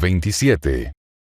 27.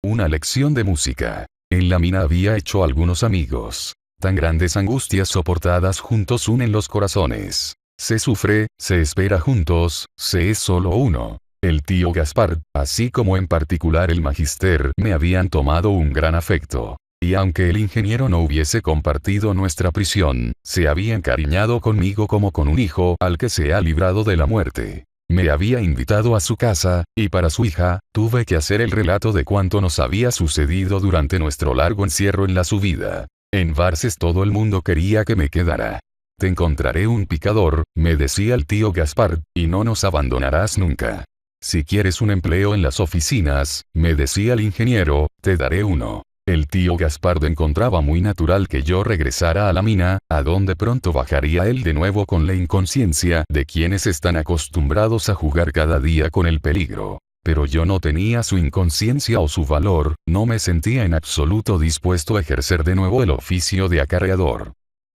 Una lección de música. En la mina había hecho algunos amigos. Tan grandes angustias soportadas juntos unen los corazones. Se sufre, se espera juntos, se es solo uno. El tío Gaspar, así como en particular el magister, me habían tomado un gran afecto. Y aunque el ingeniero no hubiese compartido nuestra prisión, se había encariñado conmigo como con un hijo al que se ha librado de la muerte. Me había invitado a su casa, y para su hija, tuve que hacer el relato de cuánto nos había sucedido durante nuestro largo encierro en la subida. En Varses todo el mundo quería que me quedara. Te encontraré un picador, me decía el tío Gaspar, y no nos abandonarás nunca. Si quieres un empleo en las oficinas, me decía el ingeniero, te daré uno. El tío Gaspar encontraba muy natural que yo regresara a la mina, a donde pronto bajaría él de nuevo con la inconsciencia de quienes están acostumbrados a jugar cada día con el peligro. Pero yo no tenía su inconsciencia o su valor, no me sentía en absoluto dispuesto a ejercer de nuevo el oficio de acarreador.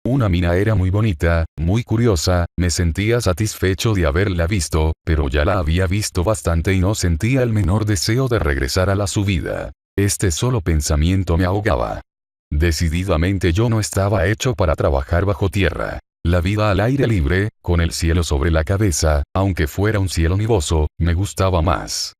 Una mina era muy bonita, muy curiosa, me sentía satisfecho de haberla visto, pero ya la había visto bastante y no sentía el menor deseo de regresar a la subida. Este solo pensamiento me ahogaba. Decididamente yo no estaba hecho para trabajar bajo tierra. La vida al aire libre, con el cielo sobre la cabeza, aunque fuera un cielo nuboso, me gustaba más.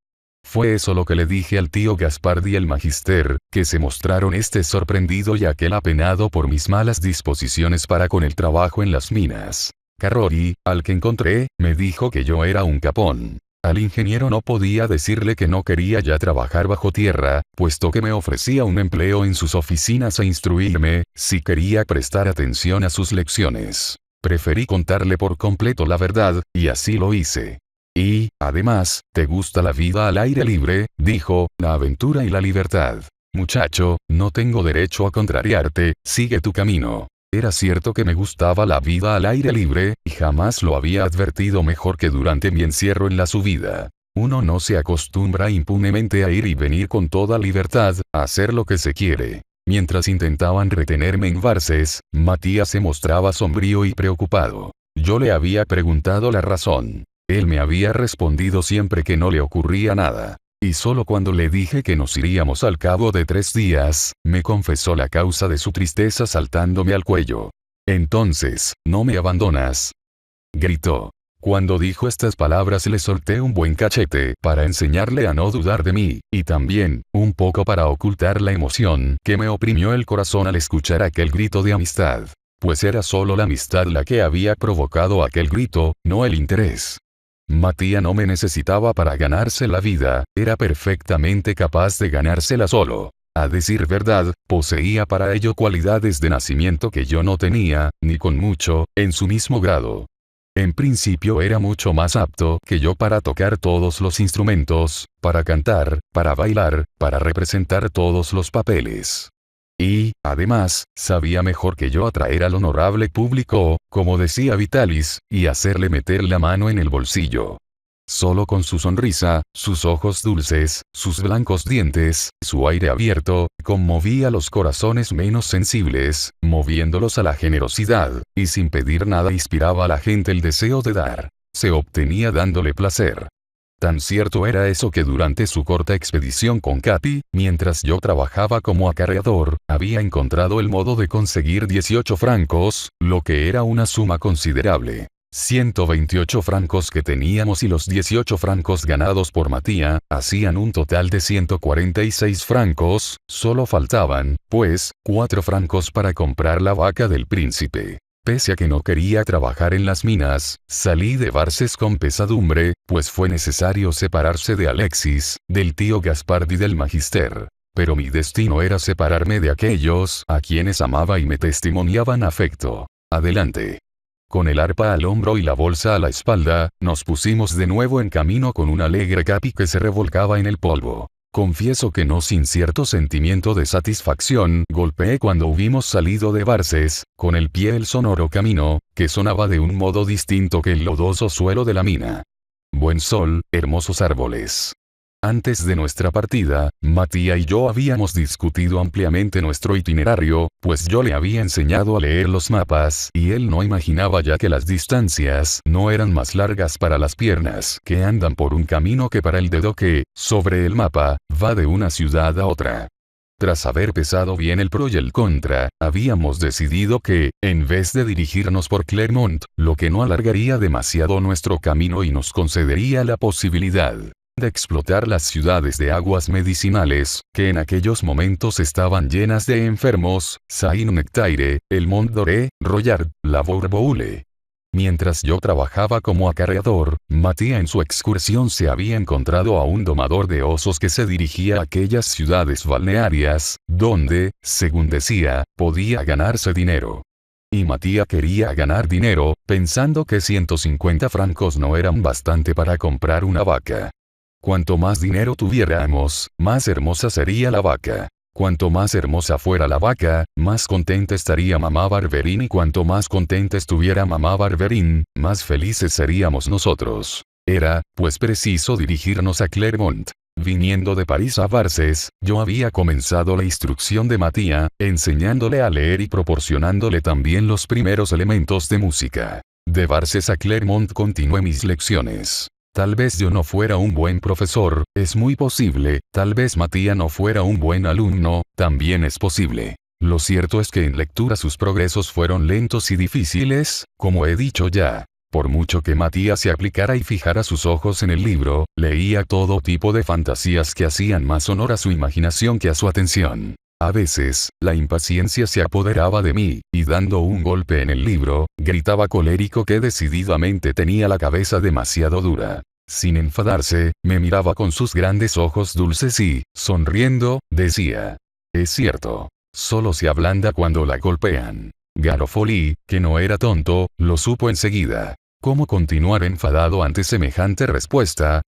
Fue eso lo que le dije al tío Gaspar y al magister, que se mostraron sorprendido y aquel apenado por mis malas disposiciones para con el trabajo en las minas. Carrory, al que encontré, me dijo que yo era un capón. Al ingeniero no podía decirle que no quería ya trabajar bajo tierra, puesto que me ofrecía un empleo en sus oficinas a instruirme, si quería prestar atención a sus lecciones. Preferí contarle por completo la verdad, y así lo hice. Y, además, ¿te gusta la vida al aire libre?, dijo, la aventura y la libertad. Muchacho, no tengo derecho a contrariarte, sigue tu camino. Era cierto que me gustaba la vida al aire libre, y jamás lo había advertido mejor que durante mi encierro en la subida. Uno no se acostumbra impunemente a ir y venir con toda libertad, a hacer lo que se quiere. Mientras intentaban retenerme en Varses, Matías se mostraba sombrío y preocupado. Yo le había preguntado la razón. Él me había respondido siempre que no le ocurría nada. Y solo cuando le dije que nos iríamos al cabo de 3 días, me confesó la causa de su tristeza saltándome al cuello. Entonces, ¿no me abandonas?, gritó. Cuando dijo estas palabras le solté un buen cachete para enseñarle a no dudar de mí, y también, un poco para ocultar la emoción que me oprimió el corazón al escuchar aquel grito de amistad. Pues era solo la amistad la que había provocado aquel grito, no el interés. Matías no me necesitaba para ganarse la vida, era perfectamente capaz de ganársela solo. A decir verdad, poseía para ello cualidades de nacimiento que yo no tenía, ni con mucho, en su mismo grado. En principio era mucho más apto que yo para tocar todos los instrumentos, para cantar, para bailar, para representar todos los papeles. Y, además, sabía mejor que yo atraer al honorable público, como decía Vitalis, y hacerle meter la mano en el bolsillo. Solo con su sonrisa, sus ojos dulces, sus blancos dientes, su aire abierto, conmovía los corazones menos sensibles, moviéndolos a la generosidad, y sin pedir nada inspiraba a la gente el deseo de dar. Se obtenía dándole placer. Tan cierto era eso que durante su corta expedición con Capi, mientras yo trabajaba como acarreador, había encontrado el modo de conseguir 18 francos, lo que era una suma considerable. 128 francos que teníamos y los 18 francos ganados por Matías, hacían un total de 146 francos, solo faltaban, pues, 4 francos para comprar la vaca del príncipe. Pese a que no quería trabajar en las minas, salí de Varses con pesadumbre, pues fue necesario separarse de Alexis, del tío Gaspar y del magister. Pero mi destino era separarme de aquellos a quienes amaba y me testimoniaban afecto. Adelante. Con el arpa al hombro y la bolsa a la espalda, nos pusimos de nuevo en camino con un alegre Capi que se revolcaba en el polvo. Confieso que no sin cierto sentimiento de satisfacción, golpeé cuando hubimos salido de Varses, con el pie el sonoro camino, que sonaba de un modo distinto que el lodoso suelo de la mina. Buen sol, hermosos árboles. Antes de nuestra partida, Matías y yo habíamos discutido ampliamente nuestro itinerario, pues yo le había enseñado a leer los mapas y él no imaginaba ya que las distancias no eran más largas para las piernas que andan por un camino que para el dedo que, sobre el mapa, va de una ciudad a otra. Tras haber pesado bien el pro y el contra, habíamos decidido que, en vez de dirigirnos por Clermont, lo que no alargaría demasiado nuestro camino y nos concedería la posibilidad de explotar las ciudades de aguas medicinales, que en aquellos momentos estaban llenas de enfermos, Saint-Nectaire, el Mont Doré, Royard, la Bourboule. Mientras yo trabajaba como acarreador, Matías en su excursión se había encontrado a un domador de osos que se dirigía a aquellas ciudades balnearias, donde, según decía, podía ganarse dinero. Y Matías quería ganar dinero, pensando que 150 francos no eran bastante para comprar una vaca. Cuanto más dinero tuviéramos, más hermosa sería la vaca. Cuanto más hermosa fuera la vaca, más contenta estaría mamá Barberín, y cuanto más contenta estuviera mamá Barberín, más felices seríamos nosotros. Era, pues, preciso dirigirnos a Clermont. Viniendo de París a Varces, yo había comenzado la instrucción de Matías, enseñándole a leer y proporcionándole también los primeros elementos de música. De Varces a Clermont continué mis lecciones. Tal vez yo no fuera un buen profesor, es muy posible, tal vez Matías no fuera un buen alumno, también es posible. Lo cierto es que en lectura sus progresos fueron lentos y difíciles, como he dicho ya. Por mucho que Matías se aplicara y fijara sus ojos en el libro, leía todo tipo de fantasías que hacían más honor a su imaginación que a su atención. A veces, la impaciencia se apoderaba de mí, y dando un golpe en el libro, gritaba colérico que decididamente tenía la cabeza demasiado dura. Sin enfadarse, me miraba con sus grandes ojos dulces y, sonriendo, decía: «Es cierto. Solo se ablanda cuando la golpean». Garofoli, que no era tonto, lo supo enseguida. ¿Cómo continuar enfadado ante semejante respuesta?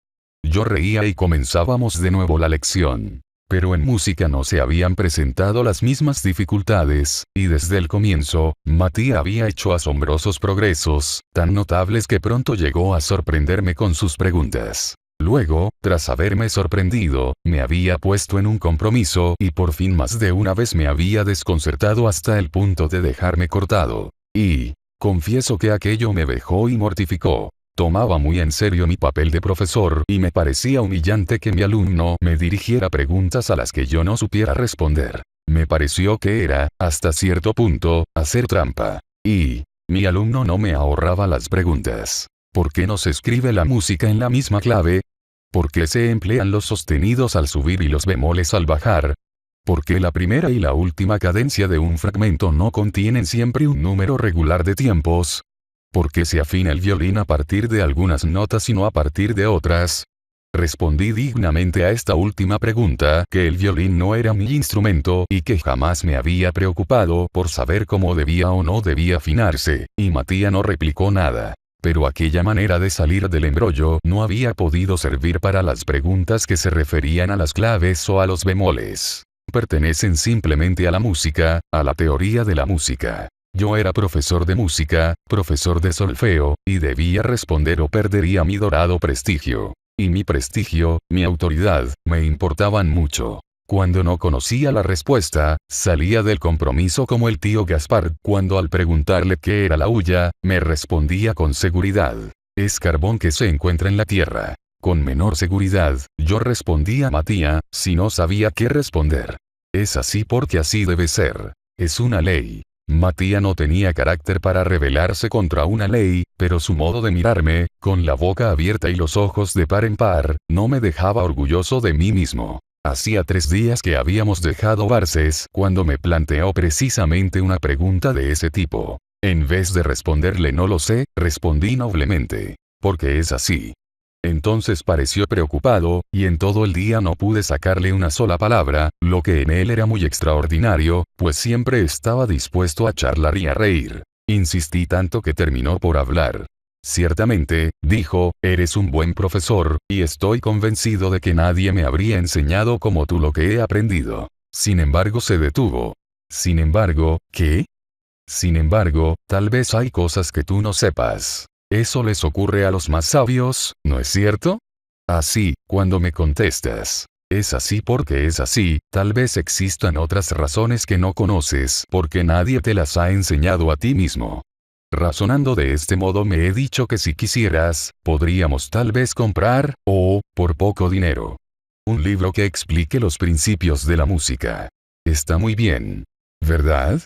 Yo reía y comenzábamos de nuevo la lección. Pero en música no se habían presentado las mismas dificultades, y desde el comienzo, Matías había hecho asombrosos progresos, tan notables que pronto llegó a sorprenderme con sus preguntas. Luego, tras haberme sorprendido, me había puesto en un compromiso y por fin más de una vez me había desconcertado hasta el punto de dejarme cortado. Y, confieso que aquello me vejó y mortificó. Tomaba muy en serio mi papel de profesor y me parecía humillante que mi alumno me dirigiera preguntas a las que yo no supiera responder. Me pareció que era, hasta cierto punto, hacer trampa. Y mi alumno no me ahorraba las preguntas. ¿Por qué no se escribe la música en la misma clave? ¿Por qué se emplean los sostenidos al subir y los bemoles al bajar? ¿Por qué la primera y la última cadencia de un fragmento no contienen siempre un número regular de tiempos? ¿Por qué se afina el violín a partir de algunas notas y no a partir de otras? Respondí dignamente a esta última pregunta que el violín no era mi instrumento y que jamás me había preocupado por saber cómo debía o no debía afinarse, y Matías no replicó nada. Pero aquella manera de salir del embrollo no había podido servir para las preguntas que se referían a las claves o a los bemoles. Pertenecen simplemente a la música, a la teoría de la música. Yo era profesor de música, profesor de solfeo, y debía responder o perdería mi dorado prestigio. Y mi prestigio, mi autoridad, me importaban mucho. Cuando no conocía la respuesta, salía del compromiso como el tío Gaspar, cuando al preguntarle qué era la hulla, me respondía con seguridad: «Es carbón que se encuentra en la tierra». Con menor seguridad, yo respondía a Matías, si no sabía qué responder: «Es así porque así debe ser. Es una ley». Matías no tenía carácter para rebelarse contra una ley, pero su modo de mirarme, con la boca abierta y los ojos de par en par, no me dejaba orgulloso de mí mismo. Hacía 3 días que habíamos dejado Varces cuando me planteó precisamente una pregunta de ese tipo. En vez de responderle «no lo sé», respondí noblemente: «Porque es así». Entonces pareció preocupado, y en todo el día no pude sacarle una sola palabra, lo que en él era muy extraordinario, pues siempre estaba dispuesto a charlar y a reír. Insistí tanto que terminó por hablar. «Ciertamente», dijo, «eres un buen profesor, y estoy convencido de que nadie me habría enseñado como tú lo que he aprendido». Sin embargo se detuvo. «Sin embargo, ¿qué?» «Sin embargo, tal vez hay cosas que tú no sepas. Eso les ocurre a los más sabios, ¿no es cierto?». «Ah sí, Cuando me contestas, es así porque es así, tal vez existan otras razones que no conoces porque nadie te las ha enseñado a ti mismo. Razonando de este modo me he dicho que si quisieras, podríamos tal vez comprar, por poco dinero, un libro que explique los principios de la música. Está muy bien, ¿verdad?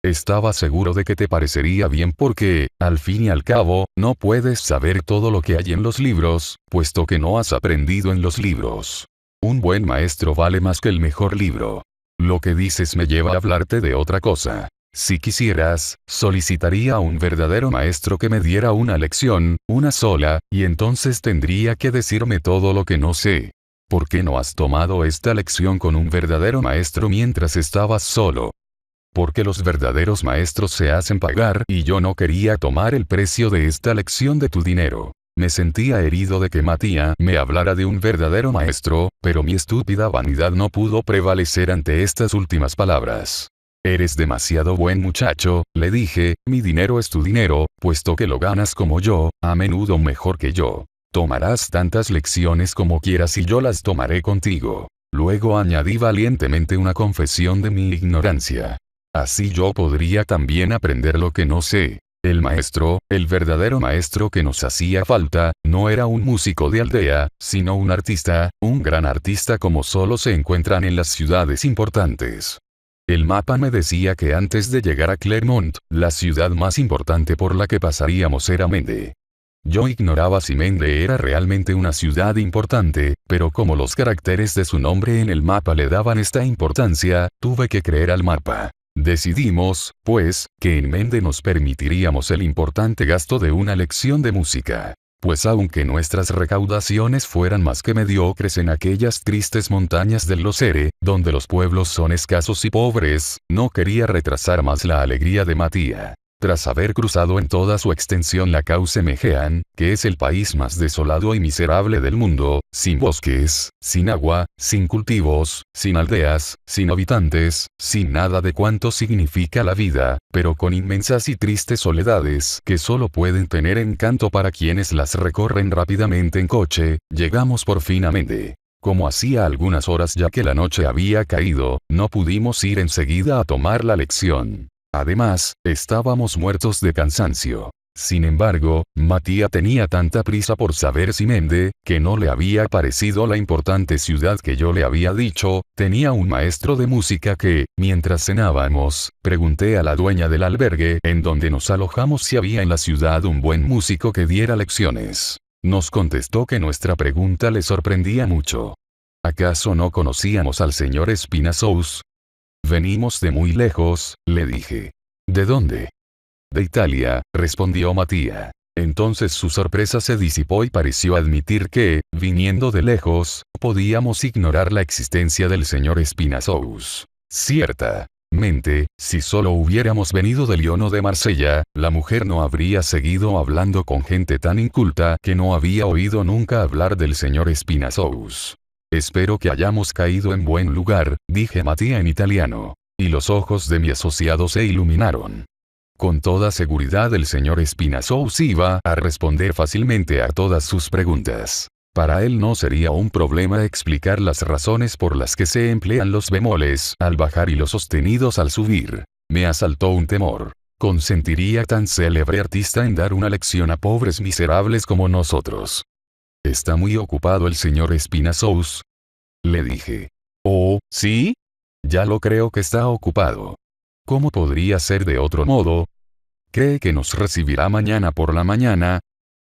Estaba seguro de que te parecería bien porque, al fin y al cabo, no puedes saber todo lo que hay en los libros, puesto que no has aprendido en los libros. Un buen maestro vale más que el mejor libro. Lo que dices me lleva a hablarte de otra cosa. Si quisieras, solicitaría a un verdadero maestro que me diera una lección, una sola, y entonces tendría que decirme todo lo que no sé. ¿Por qué no has tomado esta lección con un verdadero maestro mientras estabas solo? Porque los verdaderos maestros se hacen pagar y yo no quería tomar el precio de esta lección de tu dinero. Me sentía herido de que Matías me hablara de un verdadero maestro, pero mi estúpida vanidad no pudo prevalecer ante estas últimas palabras. Eres demasiado buen muchacho, le dije, mi dinero es tu dinero, puesto que lo ganas como yo, a menudo mejor que yo. Tomarás tantas lecciones como quieras y yo las tomaré contigo. Luego añadí valientemente una confesión de mi ignorancia. Así yo podría también aprender lo que no sé. El maestro, el verdadero maestro que nos hacía falta, no era un músico de aldea, sino un artista, un gran artista como solo se encuentran en las ciudades importantes. El mapa me decía que antes de llegar a Clermont, la ciudad más importante por la que pasaríamos era Mende. Yo ignoraba si Mende era realmente una ciudad importante, pero como los caracteres de su nombre en el mapa le daban esta importancia, tuve que creer al mapa. Decidimos, pues, que en Mende nos permitiríamos el importante gasto de una lección de música. Pues aunque nuestras recaudaciones fueran más que mediocres en aquellas tristes montañas del Lozere, donde los pueblos son escasos y pobres, no quería retrasar más la alegría de Matías. Tras haber cruzado en toda su extensión la Cauce Mejean, que es el país más desolado y miserable del mundo, sin bosques, sin agua, sin cultivos, sin aldeas, sin habitantes, sin nada de cuanto significa la vida, pero con inmensas y tristes soledades que solo pueden tener encanto para quienes las recorren rápidamente en coche, llegamos por fin a Mende. Como hacía algunas horas ya que la noche había caído, no pudimos ir enseguida a tomar la lección. Además, estábamos muertos de cansancio. Sin embargo, Matías tenía tanta prisa por saber si Mende, que no le había parecido la importante ciudad que yo le había dicho, tenía un maestro de música que, mientras cenábamos, pregunté a la dueña del albergue en donde nos alojamos si había en la ciudad un buen músico que diera lecciones. Nos contestó que nuestra pregunta le sorprendía mucho. ¿Acaso no conocíamos al señor Espinasous? Venimos de muy lejos, le dije. ¿De dónde? De Italia, respondió Matías. Entonces su sorpresa se disipó y pareció admitir que, viniendo de lejos, podíamos ignorar la existencia del señor Espinasous. Ciertamente, si solo hubiéramos venido de Lyon o de Marsella, la mujer no habría seguido hablando con gente tan inculta que no había oído nunca hablar del señor Espinasous. Espero que hayamos caído en buen lugar, dije Matías en italiano. Y los ojos de mi asociado se iluminaron. Con toda seguridad el señor Espinasous iba a responder fácilmente a todas sus preguntas. Para él no sería un problema explicar las razones por las que se emplean los bemoles al bajar y los sostenidos al subir. Me asaltó un temor. ¿Consentiría tan célebre artista en dar una lección a pobres miserables como nosotros? ¿Está muy ocupado el señor Espinasous? Le dije. Oh, ¿sí? Ya lo creo que está ocupado. ¿Cómo podría ser de otro modo? ¿Cree que nos recibirá mañana por la mañana?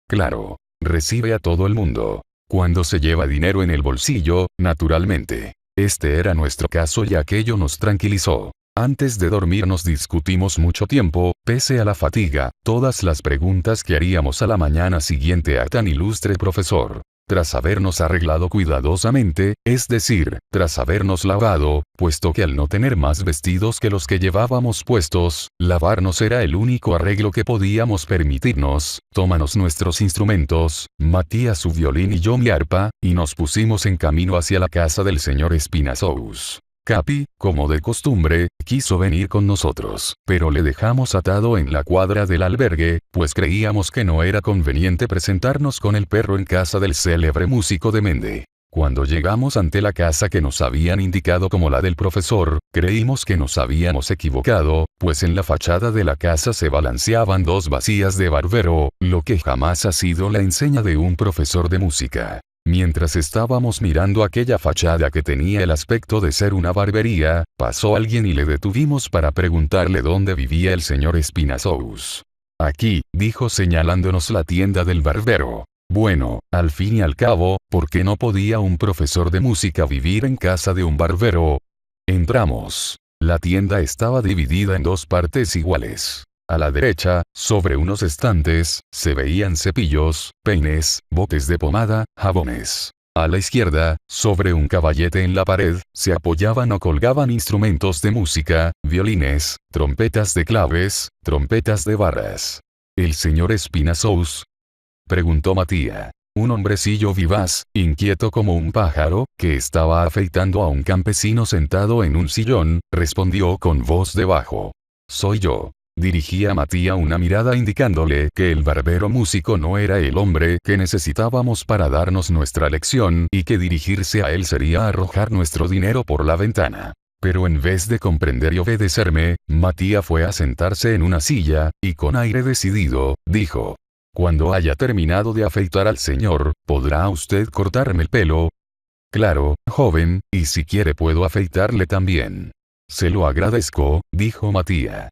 Claro, recibe a todo el mundo. Cuando se lleva dinero en el bolsillo, naturalmente. Este era nuestro caso y aquello nos tranquilizó. Antes de dormir nos discutimos mucho tiempo, pese a la fatiga, todas las preguntas que haríamos a la mañana siguiente a tan ilustre profesor. Tras habernos arreglado cuidadosamente, es decir, tras habernos lavado, puesto que al no tener más vestidos que los que llevábamos puestos, lavarnos era el único arreglo que podíamos permitirnos, tómanos nuestros instrumentos, Matías su violín y yo mi arpa, y nos pusimos en camino hacia la casa del señor Espinasous. Capi, como de costumbre, quiso venir con nosotros, pero le dejamos atado en la cuadra del albergue, pues creíamos que no era conveniente presentarnos con el perro en casa del célebre músico de Mende. Cuando llegamos ante la casa que nos habían indicado como la del profesor, creímos que nos habíamos equivocado, pues en la fachada de la casa se balanceaban dos bacías de barbero, lo que jamás ha sido la enseña de un profesor de música. Mientras estábamos mirando aquella fachada que tenía el aspecto de ser una barbería, pasó alguien y le detuvimos para preguntarle dónde vivía el señor Espinazous. Aquí, dijo señalándonos la tienda del barbero. Bueno, al fin y al cabo, ¿por qué no podía un profesor de música vivir en casa de un barbero? Entramos. La tienda estaba dividida en dos partes iguales. A la derecha, sobre unos estantes, se veían cepillos, peines, botes de pomada, jabones. A la izquierda, sobre un caballete en la pared, se apoyaban o colgaban instrumentos de música, violines, trompetas de claves, trompetas de barras. ¿El señor Espinazous?, preguntó Matías. Un hombrecillo vivaz, inquieto como un pájaro, que estaba afeitando a un campesino sentado en un sillón, respondió con voz de bajo. Soy yo. Dirigí a Matías una mirada indicándole que el barbero músico no era el hombre que necesitábamos para darnos nuestra lección y que dirigirse a él sería arrojar nuestro dinero por la ventana. Pero en vez de comprender y obedecerme, Matías fue a sentarse en una silla, y con aire decidido, dijo: Cuando haya terminado de afeitar al señor, ¿podrá usted cortarme el pelo? Claro, joven, y si quiere puedo afeitarle también. Se lo agradezco, dijo Matías.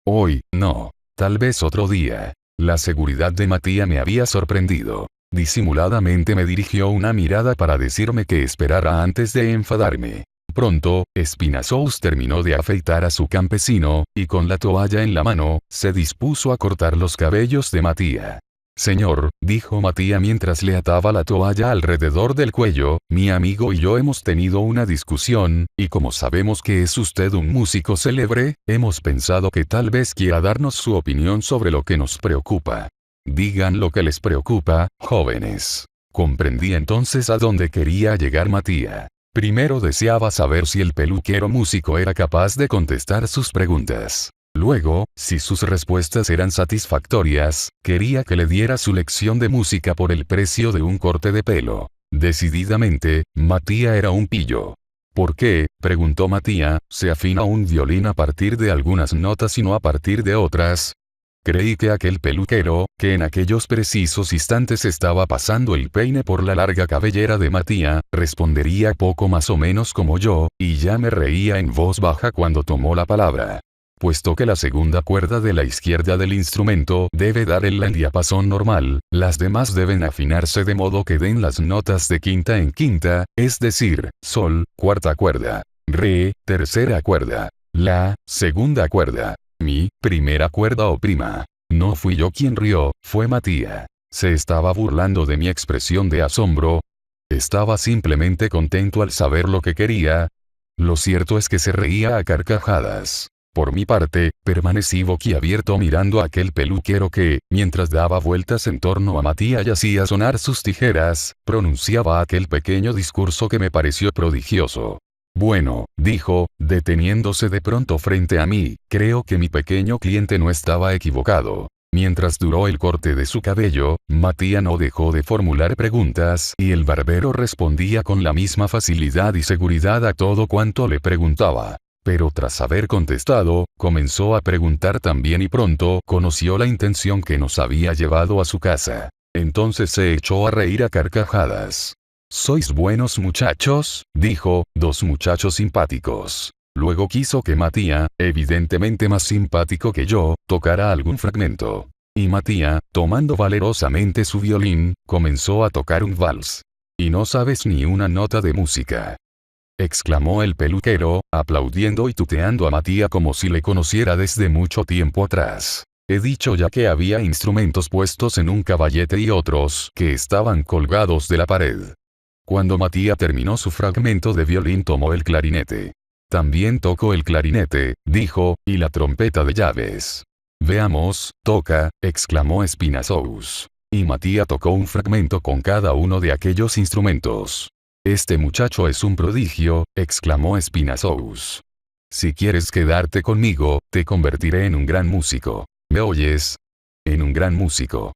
Hoy, no. Tal vez otro día. La seguridad de Matías me había sorprendido. Disimuladamente me dirigió una mirada para decirme que esperara antes de enfadarme. Pronto, Espinazous terminó de afeitar a su campesino, y con la toalla en la mano, se dispuso a cortar los cabellos de Matías. Señor, dijo Matías mientras le ataba la toalla alrededor del cuello, mi amigo y yo hemos tenido una discusión, y como sabemos que es usted un músico célebre, hemos pensado que tal vez quiera darnos su opinión sobre lo que nos preocupa. Digan lo que les preocupa, jóvenes. Comprendí entonces a dónde quería llegar Matías. Primero deseaba saber si el peluquero músico era capaz de contestar sus preguntas. Luego, si sus respuestas eran satisfactorias, quería que le diera su lección de música por el precio de un corte de pelo. Decididamente, Matías era un pillo. ¿Por qué?, preguntó Matías, ¿se afina un violín a partir de algunas notas y no a partir de otras? Creí que aquel peluquero, que en aquellos precisos instantes estaba pasando el peine por la larga cabellera de Matías, respondería poco más o menos como yo, y ya me reía en voz baja cuando tomó la palabra. Puesto que la segunda cuerda de la izquierda del instrumento debe dar el diapasón normal, las demás deben afinarse de modo que den las notas de quinta en quinta, es decir, sol, cuarta cuerda, re, tercera cuerda, la, segunda cuerda, mi, primera cuerda o prima. No fui yo quien rió, fue Matías. Se estaba burlando de mi expresión de asombro. Estaba simplemente contento al saber lo que quería. Lo cierto es que se reía a carcajadas. Por mi parte, permanecí boquiabierto mirando a aquel peluquero que, mientras daba vueltas en torno a Matías y hacía sonar sus tijeras, pronunciaba aquel pequeño discurso que me pareció prodigioso. Bueno, dijo, deteniéndose de pronto frente a mí, creo que mi pequeño cliente no estaba equivocado. Mientras duró el corte de su cabello, Matías no dejó de formular preguntas y el barbero respondía con la misma facilidad y seguridad a todo cuanto le preguntaba. Pero tras haber contestado, comenzó a preguntar también y pronto conoció la intención que nos había llevado a su casa. Entonces se echó a reír a carcajadas. «¿Sois buenos muchachos?», dijo, dos muchachos simpáticos. Luego quiso que Matías, evidentemente más simpático que yo, tocara algún fragmento. Y Matías, tomando valerosamente su violín, comenzó a tocar un vals. «¿Y no sabes ni una nota de música?», exclamó el peluquero, aplaudiendo y tuteando a Matías como si le conociera desde mucho tiempo atrás. He dicho ya que había instrumentos puestos en un caballete y otros que estaban colgados de la pared. Cuando Matías terminó su fragmento de violín tomó el clarinete. También tocó el clarinete, dijo, y la trompeta de llaves. Veamos, toca, exclamó Espinazous. Y Matías tocó un fragmento con cada uno de aquellos instrumentos. Este muchacho es un prodigio, exclamó Espinazous. Si quieres quedarte conmigo, te convertiré en un gran músico. ¿Me oyes? En un gran músico.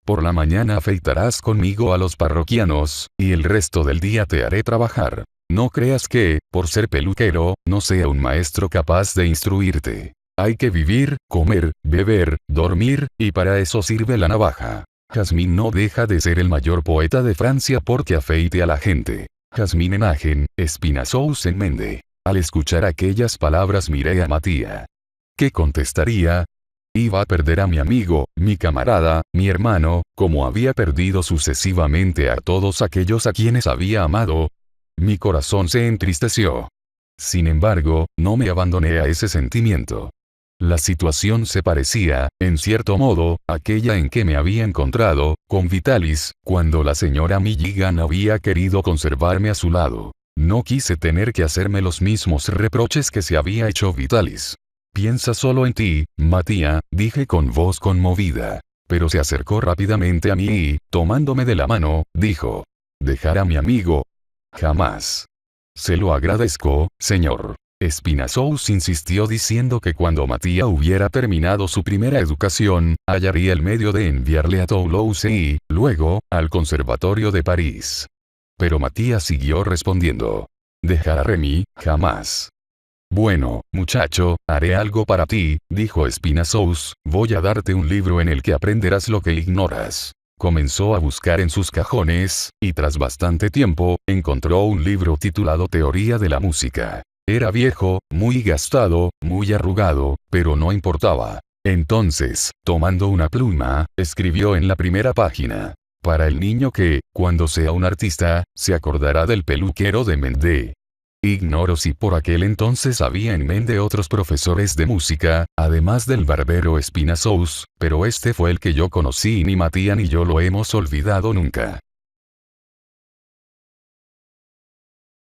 Por la mañana afeitarás conmigo a los parroquianos, y el resto del día te haré trabajar. No creas que, por ser peluquero, no sea un maestro capaz de instruirte. Hay que vivir, comer, beber, dormir, y para eso sirve la navaja. Jazmín no deja de ser el mayor poeta de Francia porque afeite a la gente. Jazmín en Agen, Espinazous en Mende. Al escuchar aquellas palabras miré a Matías. ¿Qué contestaría? Iba a perder a mi amigo, mi camarada, mi hermano, como había perdido sucesivamente a todos aquellos a quienes había amado. Mi corazón se entristeció. Sin embargo, no me abandoné a ese sentimiento. La situación se parecía, en cierto modo, a aquella en que me había encontrado, con Vitalis, cuando la señora Milligan había querido conservarme a su lado. No quise tener que hacerme los mismos reproches que se había hecho Vitalis. Piensa solo en ti, Matías, dije con voz conmovida. Pero se acercó rápidamente a mí y, tomándome de la mano, dijo: ¿Dejar a mi amigo? Jamás. Se lo agradezco, señor. Espinazous insistió diciendo que cuando Matías hubiera terminado su primera educación, hallaría el medio de enviarle a Toulouse y, luego, al Conservatorio de París. Pero Matías siguió respondiendo: dejar a Remy, jamás. Bueno, muchacho, haré algo para ti, dijo Espinazous, voy a darte un libro en el que aprenderás lo que ignoras. Comenzó a buscar en sus cajones, y tras bastante tiempo, encontró un libro titulado Teoría de la Música. Era viejo, muy gastado, muy arrugado, pero no importaba. Entonces, tomando una pluma, escribió en la primera página: para el niño que, cuando sea un artista, se acordará del peluquero de Mende. Ignoro si por aquel entonces había en Mende otros profesores de música, además del barbero Espinazous, pero este fue el que yo conocí y ni Matías ni yo lo hemos olvidado nunca.